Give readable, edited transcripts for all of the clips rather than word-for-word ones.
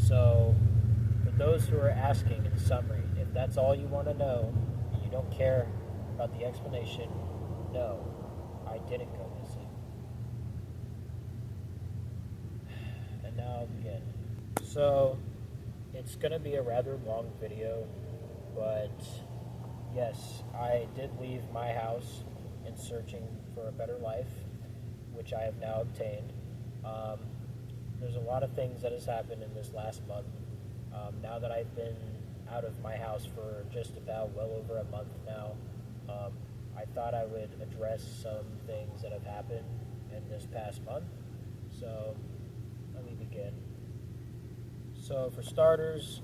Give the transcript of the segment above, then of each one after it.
So, for those who are asking, in summary, if that's all you want to know, and you don't care about the explanation, no, I didn't go missing. And now I'll begin. So, it's going to be a rather long video, but yes, I did leave my house in searching for a better life, which I have now obtained. There's a lot of things that has happened in this last month. Now that I've been out of my house for just about well over a month now, I thought I would address some things that have happened in this past month. So let me begin. So for starters,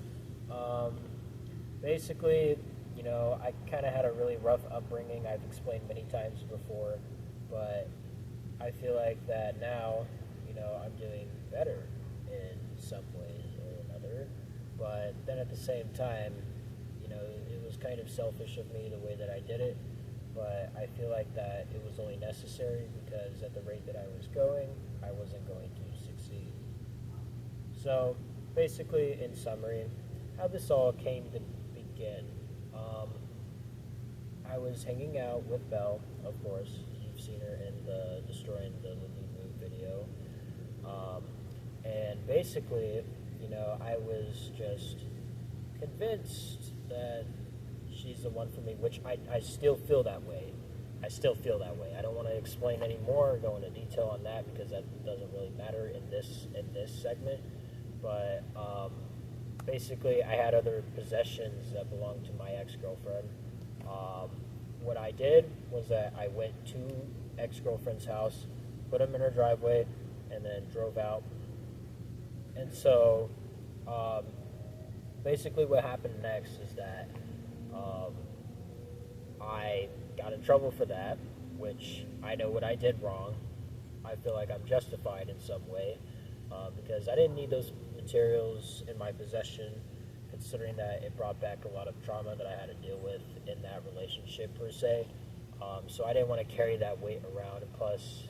basically, I kind of had a really rough upbringing. I've explained many times before, but I feel like that now, I'm doing better in some ways or another, but then at the same time, it was kind of selfish of me the way that I did it, but I feel like that it was only necessary because at the rate that I was going, I wasn't going to succeed. So basically, in summary, how this all came to begin, I was hanging out with Belle, of course. You've seen her in the Destroying the Lulu video. And basically, I was just convinced that she's the one for me, which I still feel that way. I I don't want to explain any more or go into detail on that because that doesn't really matter in this segment. But basically, I had other possessions that belonged to my ex-girlfriend. What I did was that I went to ex-girlfriend's house, put them in her driveway, and then drove out. And so, basically what happened next is that I got in trouble for that, which I know what I did wrong. I feel like I'm justified in some way, because I didn't need those materials in my possession, considering that it brought back a lot of trauma that I had to deal with in that relationship per se. So I didn't want to carry that weight around, and plus,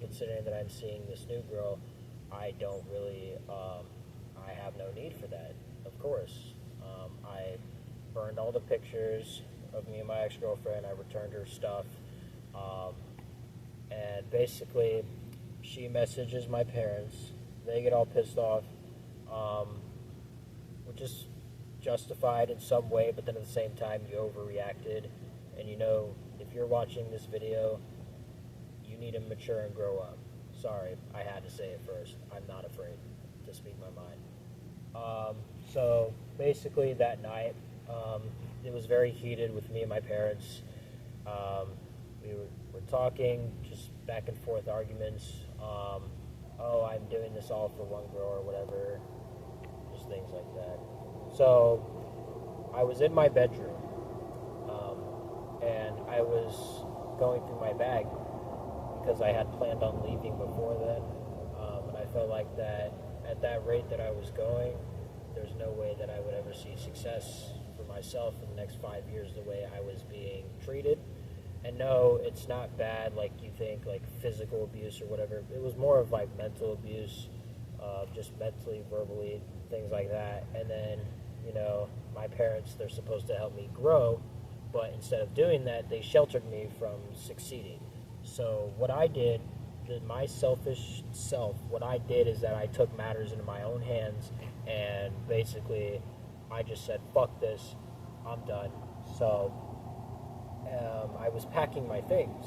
considering that I'm seeing this new girl, I don't really, I have no need for that, of course. I burned all the pictures of me and my ex-girlfriend. I returned her stuff, and basically, she messages my parents. They get all pissed off, which is justified in some way, but then at the same time, you overreacted, and if you're watching this video, you need to mature and grow up. Sorry, I had to say it first. I'm not afraid to speak my mind. So basically that night, it was very heated with me and my parents. We were talking, just back and forth arguments. Oh, I'm doing this all for one girl or whatever. Just things like that. So I was in my bedroom, and I was going through my bag because I had planned on leaving before then, and I felt like that at that rate that I was going, there's no way that I would ever see success for myself in the next 5 years the way I was being treated. And no, it's not bad like you think, like physical abuse or whatever. It was more of like mental abuse, just mentally, verbally, things like that. And then, my parents, they're supposed to help me grow, but instead of doing that, they sheltered me from succeeding. So what I did, my selfish self, what I did is that I took matters into my own hands, and basically I just said, fuck this, I'm done. So I was packing my things.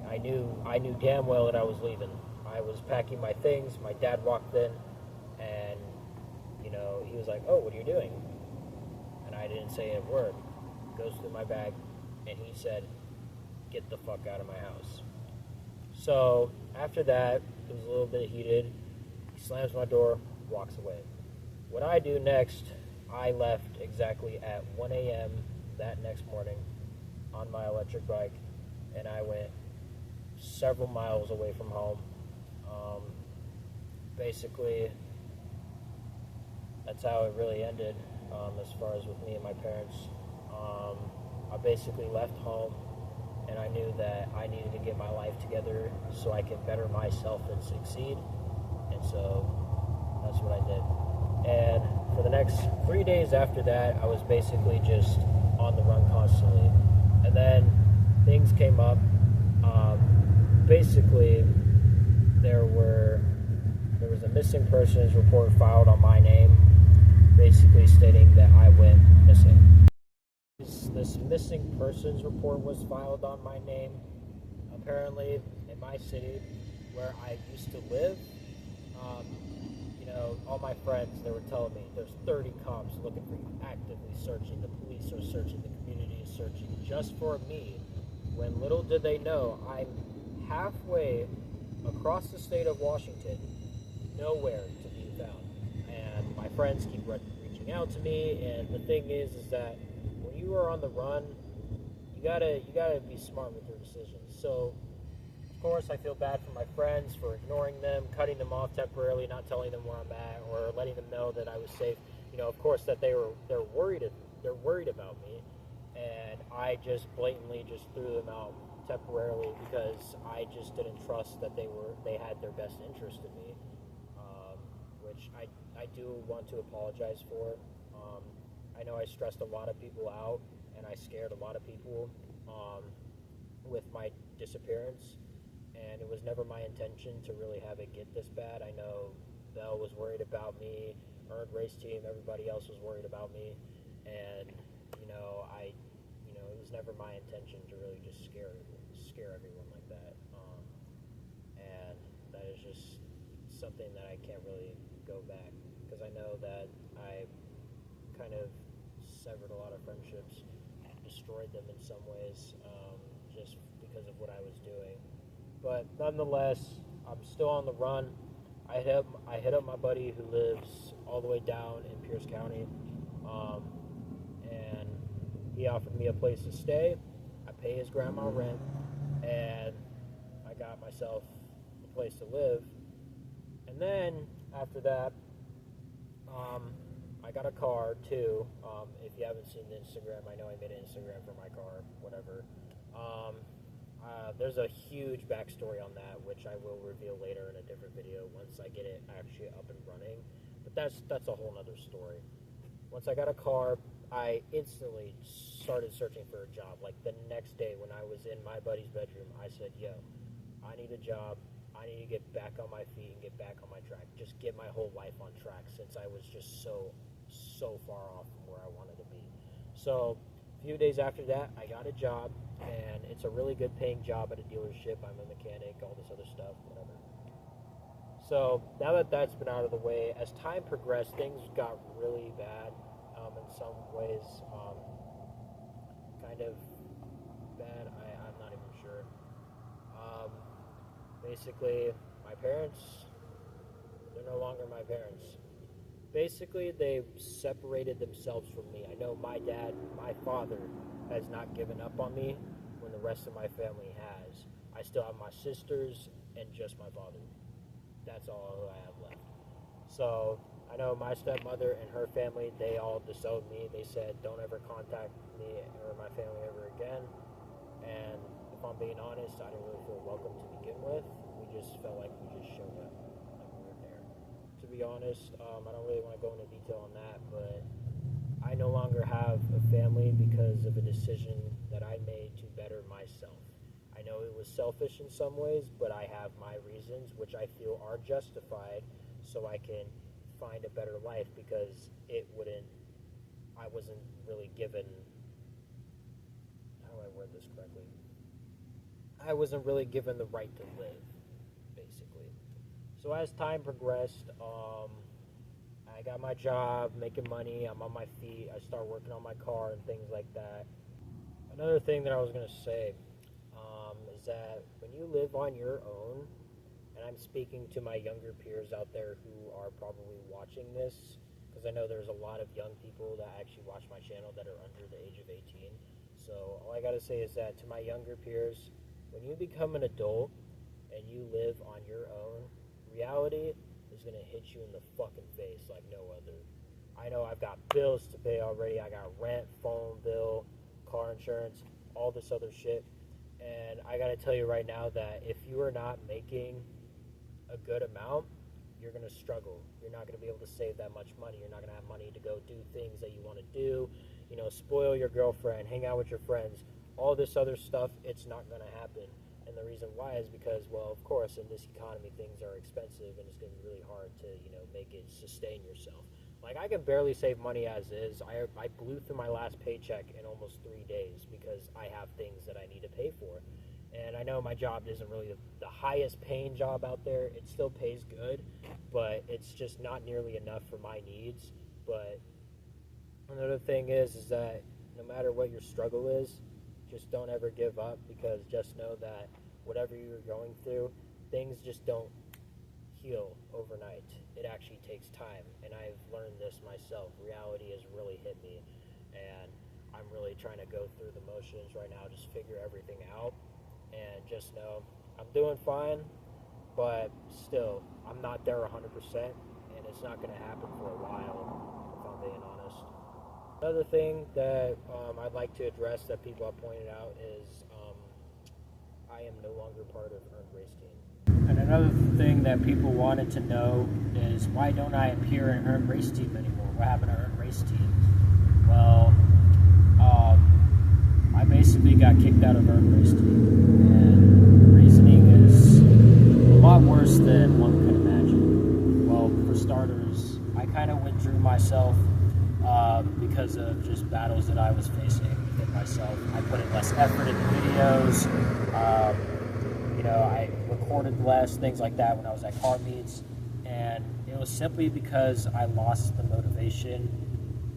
I knew damn well that I was leaving. I was packing my things, my dad walked in, and, he was like, "Oh, what are you doing?" And I didn't say a word. Goes through my bag, and he said, "Get the fuck out of my house." So after that, it was a little bit heated. He slams my door, walks away. What I do next, I left exactly at 1 a.m. that next morning on my electric bike, and I went several miles away from home. Basically, that's how it really ended, as far as with me and my parents. I basically left home, and I knew that I needed to get my life together so I could better myself and succeed, and so that's what I did. And for the next 3 days after that, I was basically just on the run constantly. And then things came up. Basically, there was a missing persons report filed on my name, basically stating that I went missing. This missing persons report was filed on my name. Apparently, in my city where I used to live, all my friends, they were telling me there's 30 cops looking for you, actively searching. The police are searching. The community is searching just for me. When little did they know, I'm halfway across the state of Washington, nowhere to be found. And my friends keep reaching out to me. And the thing is that when you are on the run, you gotta be smart with your decisions. So, of course, I feel bad for my friends for ignoring them, cutting them off temporarily, not telling them where I'm at, or letting them know that I was safe. Of course, that they're worried about me, and I just blatantly just threw them out temporarily because I just didn't trust that they had their best interest in me, which I do want to apologize for. I know I stressed a lot of people out, and I scared a lot of people with my disappearance. And it was never my intention to really have it get this bad. I know Belle was worried about me, Earned Race Team, everybody else was worried about me, and it was never my intention to really just scare everyone like that. And that is just something that I can't really go back, because I know that I kind of severed a lot of friendships, destroyed them in some ways, just because of what I was doing. But nonetheless, I'm still on the run. I hit up my buddy who lives all the way down in Pierce County, and he offered me a place to stay. I pay his grandma rent, and I got myself a place to live. And then after that, I got a car too. If you haven't seen the Instagram, I know I made an Instagram for my car, whatever. There's a huge backstory on that, which I will reveal later in a different video once I get it actually up and running. But that's a whole nother story. Once I got a car, I instantly started searching for a job. Like the next day when I was in my buddy's bedroom, I said, "Yo, I need a job. I need to get back on my feet and get back on my track. Just get my whole life on track, since I was just so far off from where I wanted to be." So a few days after that, I got a job, and it's a really good paying job at a dealership. I'm a mechanic, all this other stuff, whatever. So now that that's been out of the way, as time progressed, things got really bad, in some ways, kind of bad. I'm not even sure. Basically, my parents, they're no longer my parents. Basically, they separated themselves from me. I know my dad, my father, has not given up on me when the rest of my family has. I still have my sisters and just my father. That's all I have left. So I know my stepmother and her family, they all disowned me. They said, "Don't ever contact me or my family ever again." And if I'm being honest, I didn't really feel welcome to begin with. We just felt like we just showed up, like we were there. To be honest, I don't really want to go into detail on that, but I no longer have a family because of a decision that I made to better myself. I know it was selfish in some ways, but I have my reasons, which I feel are justified, so I can find a better life, because I wasn't really given, how do I word this correctly? I wasn't really given the right to live, basically. So as time progressed, I got my job, making money, I'm on my feet, I start working on my car and things like that. Another thing that I was going to say is that when you live on your own, and I'm speaking to my younger peers out there who are probably watching this, because I know there's a lot of young people that actually watch my channel that are under the age of 18. So all I got to say is that to my younger peers, when you become an adult and you live on your own, reality is going to hit you in the fucking face like no other. I know I've got bills to pay already. I got rent, phone bill, car insurance, all this other shit. And I got to tell you right now that if you are not making a good amount, you're going to struggle. You're not going to be able to save that much money. You're not going to have money to go do things that you want to do, spoil your girlfriend, hang out with your friends, all this other stuff. It's not going to happen. And the reason why is because, well, of course, in this economy, things are expensive, and it's going to be really hard to, make it sustain yourself. Like, I can barely save money as is. I blew through my last paycheck in almost 3 days because I have things that I need to pay for. And I know my job isn't really the highest paying job out there. It still pays good, but it's just not nearly enough for my needs. But another thing is that no matter what your struggle is, just don't ever give up, because just know that whatever you're going through, things just don't heal overnight. It actually takes time, and I've learned this myself. Reality has really hit me, and I'm really trying to go through the motions right now, just figure everything out, and just know I'm doing fine, but still, I'm not there 100%, and it's not going to happen for a while, if I'm being honest. Another thing that I'd like to address that people have pointed out is I am no longer part of Earned Race Team. And another thing that people wanted to know is, why don't I appear in Earned Race Team anymore? What happened to Earned Race Team? Well, I basically got kicked out of Earned Race Team, and the reasoning is a lot worse than one could imagine. Well, for starters, I kind of withdrew myself because of just battles that I was facing within myself. I put in less effort in the videos. I recorded less, things like that when I was at car meets, and it was simply because I lost the motivation,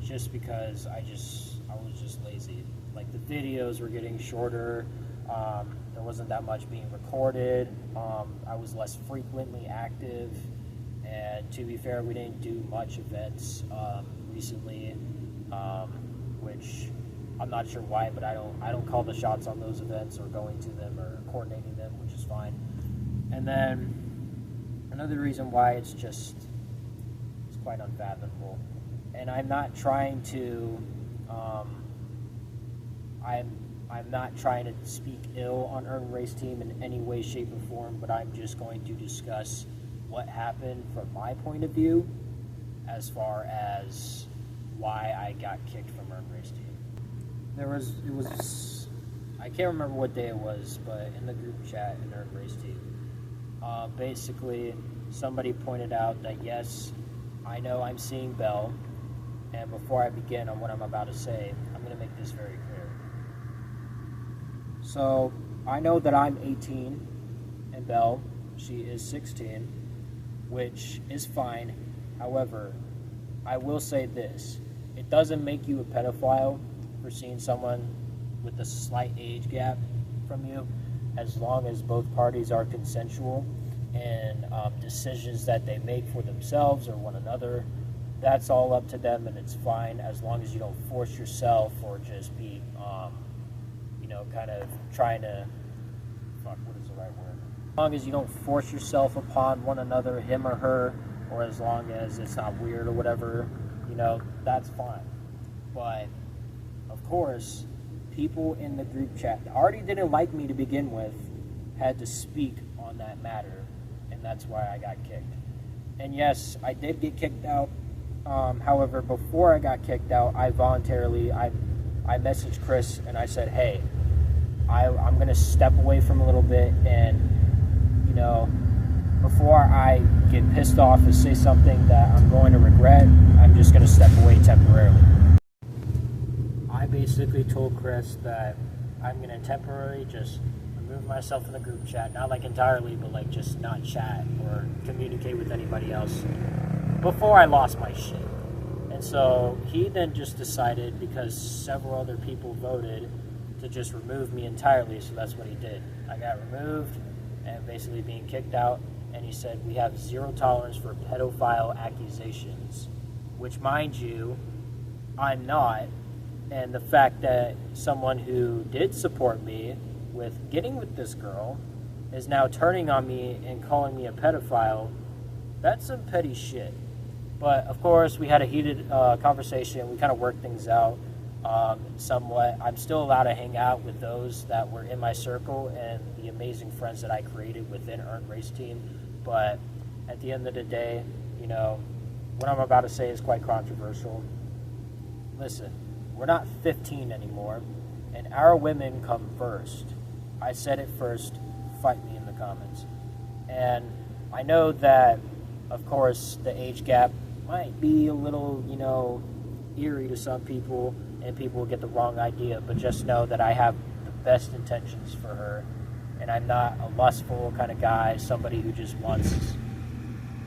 just because I was just lazy. Like, the videos were getting shorter, there wasn't that much being recorded, I was less frequently active, and to be fair, we didn't do much events recently, which I'm not sure why, but I don't call the shots on those events or going to them or coordinating them, which is fine. And then another reason why it's quite unfathomable. And I'm not trying to I'm not trying to speak ill on Earned Race Team in any way, shape, or form, but I'm just going to discuss what happened from my point of view as far as why I got kicked from Earned Race Team. I can't remember what day it was, but in the group chat in Earned Race Team, basically somebody pointed out that, yes, I know I'm seeing Belle, and before I begin on what I'm about to say, I'm going to make this very clear. So, I know that I'm 18, and Belle, she is 16, which is fine. However, I will say this: it doesn't make you a pedophile for seeing someone with a slight age gap from you, as long as both parties are consensual, and decisions that they make for themselves or one another, that's all up to them, and it's fine, as long as you don't force yourself or just be kind of trying to what is the right word, as long as you don't force yourself upon one another, him or her, or as long as it's not weird or whatever, that's fine. But of course, people in the group chat that already didn't like me to begin with had to speak on that matter, and that's why I got kicked. And yes, I did get kicked out. However, before I got kicked out, I messaged Chris and I said, hey, I'm going to step away from a little bit, and before I get pissed off and say something that I'm going to regret, I'm just going to step away temporarily. I basically told Chris that I'm going to temporarily just remove myself from the group chat. Not like entirely, but like just not chat or communicate with anybody else before I lost my shit. And so he then just decided, because several other people voted, to just remove me entirely. So that's what he did. I got removed and basically being kicked out. And he said, we have zero tolerance for pedophile accusations, which, mind you, I'm not. And the fact that someone who did support me with getting with this girl is now turning on me and calling me a pedophile, that's some petty shit. But of course, we had a heated conversation. We kind of worked things out somewhat. I'm still allowed to hang out with those that were in my circle and the amazing friends that I created within Earned Race Team. But at the end of the day, you know, what I'm about to say is quite controversial. Listen, we're not 15 anymore, and our women come first. I said it first. Fight me in the comments. And I know that, of course, the age gap might be a little, you know, eerie to some people, and people will get the wrong idea, but just know that I have the best intentions for her, and I'm not a lustful kind of guy, somebody who just wants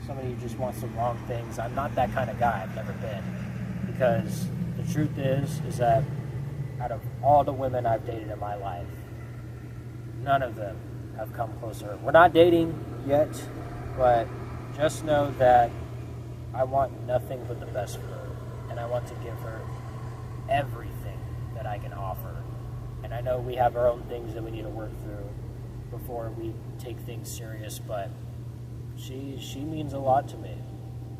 the wrong things. I'm not that kind of guy. I've never been. Because the truth is that out of all the women I've dated in my life, none of them have come closer. We're not dating yet, but just know that I want nothing but the best for her, and I want to give her everything that I can offer. And I know we have our own things that we need to work through before we take things serious, but she means a lot to me,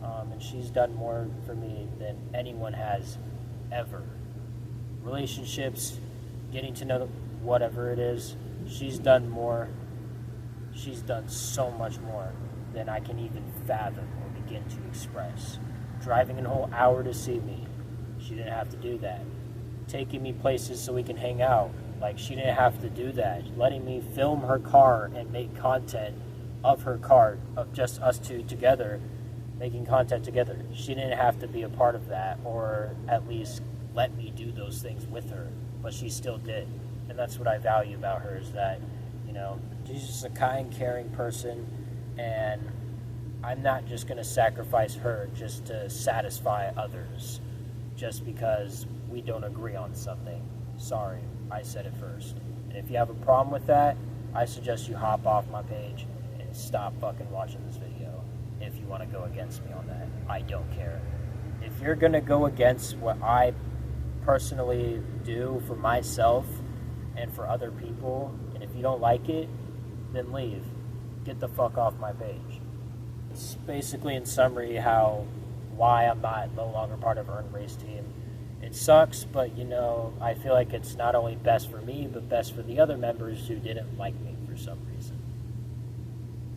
and she's done more for me than anyone has ever. Relationships, getting to know whatever it is, she's done more. She's done so much more than I can even fathom or begin to express. Driving a whole hour to see me, she didn't have to do that. Taking me places so we can hang out, like, she didn't have to do that. Letting me film her car and make content of her car, of just us two together, making content together. She didn't have to be a part of that, or at least let me do those things with her, but she still did. And that's what I value about her, is that, you know, she's just a kind, caring person, and I'm not just going to sacrifice her just to satisfy others, just because we don't agree on something. Sorry, I said it first. And if you have a problem with that, I suggest you hop off my page and stop fucking watching this video if you want to go against me on that. I don't care. If you're going to go against what I personally do for myself and for other people, and if you don't like it, then leave. Get the fuck off my page. It's basically, in summary, why I'm no longer part of Earned Race Team. It sucks, but, you know, I feel like it's not only best for me, but best for the other members who didn't like me for some reason.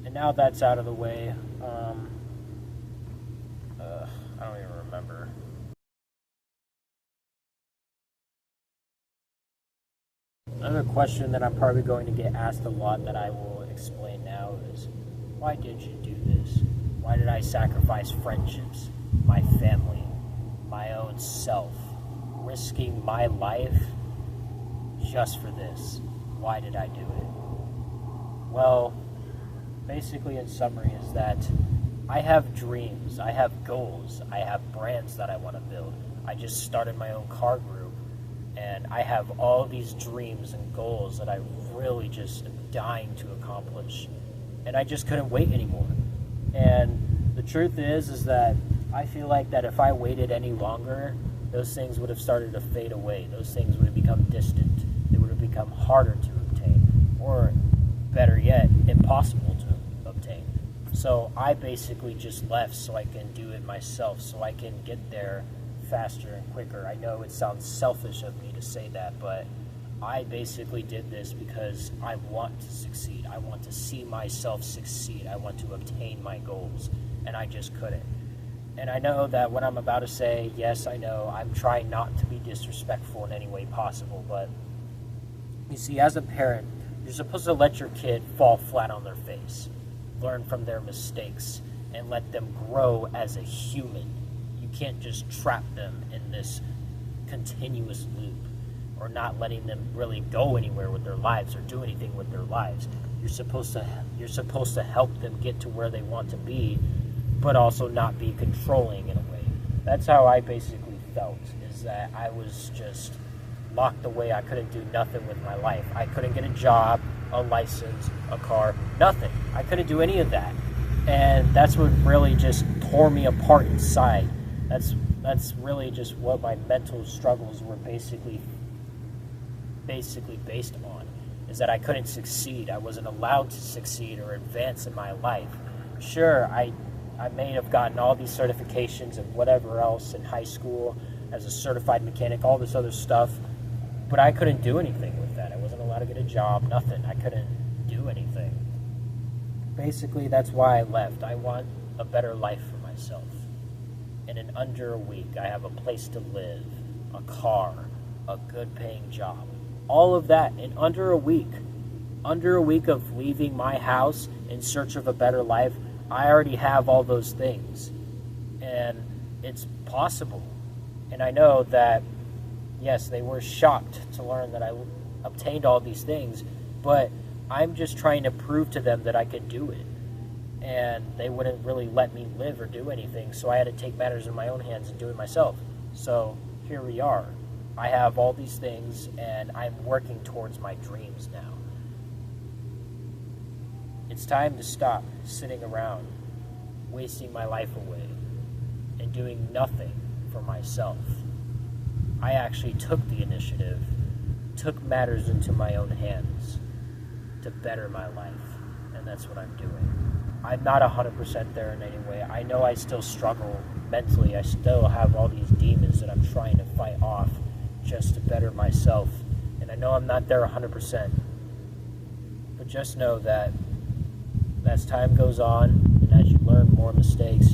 And now that's out of the way, I don't even remember. Another question that I'm probably going to get asked a lot that I will explain now is, why did you do this? Why did I sacrifice friendships, my family, my own self, risking my life just for this? Why did I do it? Well, basically, in summary, is that I have dreams, I have goals, I have brands that I want to build. I just started my own car group, and I have all these dreams and goals that I really just am dying to accomplish, and I just couldn't wait anymore. And the truth is that I feel like that if I waited any longer, those things would have started to fade away. Those things would have become distant. They would have become harder to obtain, or better yet, impossible to obtain. So I basically just left so I can do it myself, so I can get there faster and quicker. I know it sounds selfish of me to say that, but I basically did this because I want to succeed. I want to see myself succeed. I want to obtain my goals, and I just couldn't. And I know that what I'm about to say, yes, I know, I'm trying not to be disrespectful in any way possible, but you see, as a parent, you're supposed to let your kid fall flat on their face, learn from their mistakes, and let them grow as a human. You can't just trap them in this continuous loop. or not letting them really go anywhere with their lives or do anything with their lives. You're supposed to help them get to where they want to be, but also not be controlling in a way. That's how I basically felt, is that I was just locked away. I couldn't do nothing with my life. I couldn't get a job, a license, a car, nothing. I couldn't do any of that. And that's what really just tore me apart inside. That's really just what my mental struggles were basically based on, is that I couldn't succeed. I wasn't allowed to succeed or advance in my life. Sure, I may have gotten all these certifications and whatever else in high school as a certified mechanic, all this other stuff, but I couldn't do anything with that. I wasn't allowed to get a job, nothing. I couldn't do anything. Basically, that's why I left. I want a better life for myself. And in under a week, I have a place to live, a car, a good paying job. All of that in under a week. Under a week of leaving my house in search of a better life, I already have all those things. And it's possible. And I know that, yes, they were shocked to learn that I obtained all these things, but I'm just trying to prove to them that I could do it. And they wouldn't really let me live or do anything, so I had to take matters in my own hands and do it myself. So here we are. I have all these things, and I'm working towards my dreams now. It's time to stop sitting around, wasting my life away, and doing nothing for myself. I actually took the initiative, took matters into my own hands to better my life, and that's what I'm doing. I'm not 100% there in any way. I know I still struggle mentally. I still have all these demons that I'm trying to fight off just to better myself, and I know I'm not there 100%, but just know that as time goes on, and as you learn more mistakes,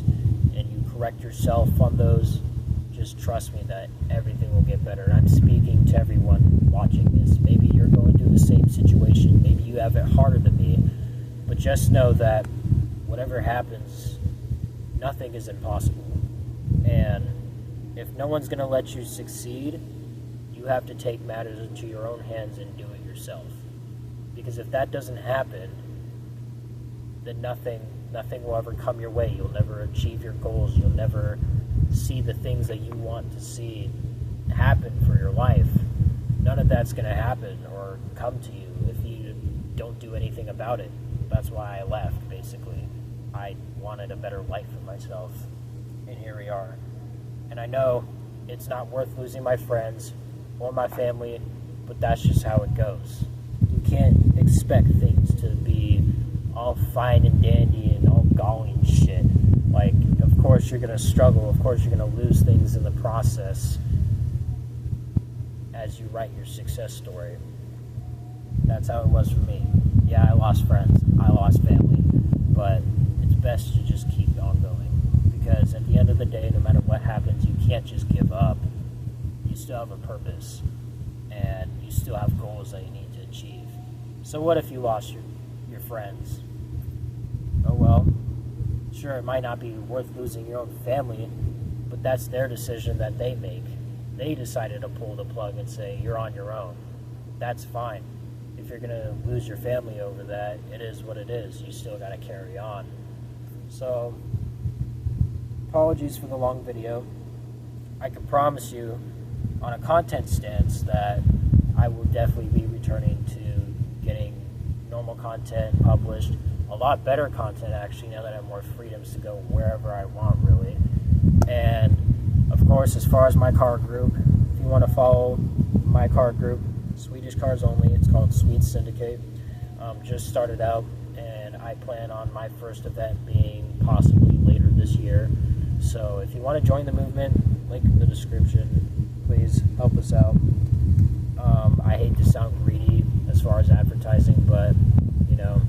and you correct yourself on those, just trust me that everything will get better. I'm speaking to everyone watching this. Maybe you're going through the same situation. Maybe you have it harder than me. But just know that whatever happens, nothing is impossible. And if no one's going to let you succeed, you have to take matters into your own hands and do it yourself. Because if that doesn't happen, then nothing will ever come your way. You'll never achieve your goals. You'll never see the things that you want to see happen for your life. None of that's going to happen or come to you if you don't do anything about it. That's why I left, basically. I wanted a better life for myself, and here we are. And I know it's not worth losing my friends or my family, but that's just how it goes. You can't expect things to be all fine and dandy and all golly and shit. Like, of course you're going to struggle, of course you're going to lose things in the process as you write your success story. That's how it was for me. Yeah, I lost friends, I lost family, but it's best to just keep on going, because at the end of the day, no matter what happens, you can't just give up. You still have a purpose, and you still have goals that you need to achieve. So what if you lost your friends? Oh well, sure, it might not be worth losing your own family, but that's their decision that they make. They decided to pull the plug and say, you're on your own. That's fine. If you're going to lose your family over that, it is what it is. You still got to carry on. So, apologies for the long video. I can promise you, on a content stance, that I will definitely be returning to getting normal content published. A lot better content, actually, now that I have more freedoms to go wherever I want, really. And, of course, as far as my car group, if you want to follow my car group, Swedish Cars Only, it's called Swede Syndicate. Just started out, and I plan on my first event being possibly later this year. So if you want to join the movement, link in the description. Please help us out. I hate to sound greedy as far as advertising, but, you know,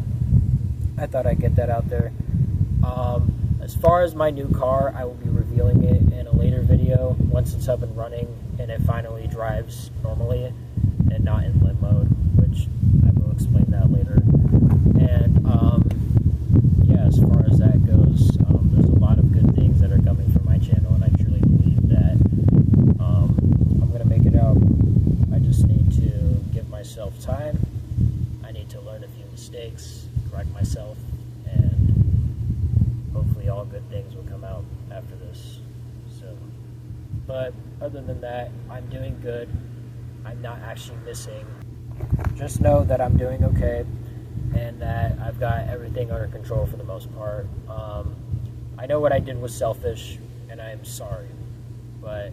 I thought I'd get that out there. As far as my new car, I will be revealing it in a later video once it's up and running and it finally drives normally and not in limp mode, which I will explain that later. And yeah, as far as that goes, there's a lot of good things that are coming from my channel, and I truly believe that I'm going to make it out. I just need good things will come out after this. So, but other than that, I'm doing good. I'm not actually missing. Just know that I'm doing okay and that I've got everything under control for the most part. I know what I did was selfish, and I'm sorry. But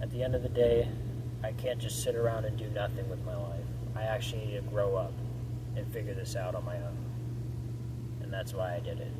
at the end of the day, I can't just sit around and do nothing with my life. I actually need to grow up and figure this out on my own. And that's why I did it.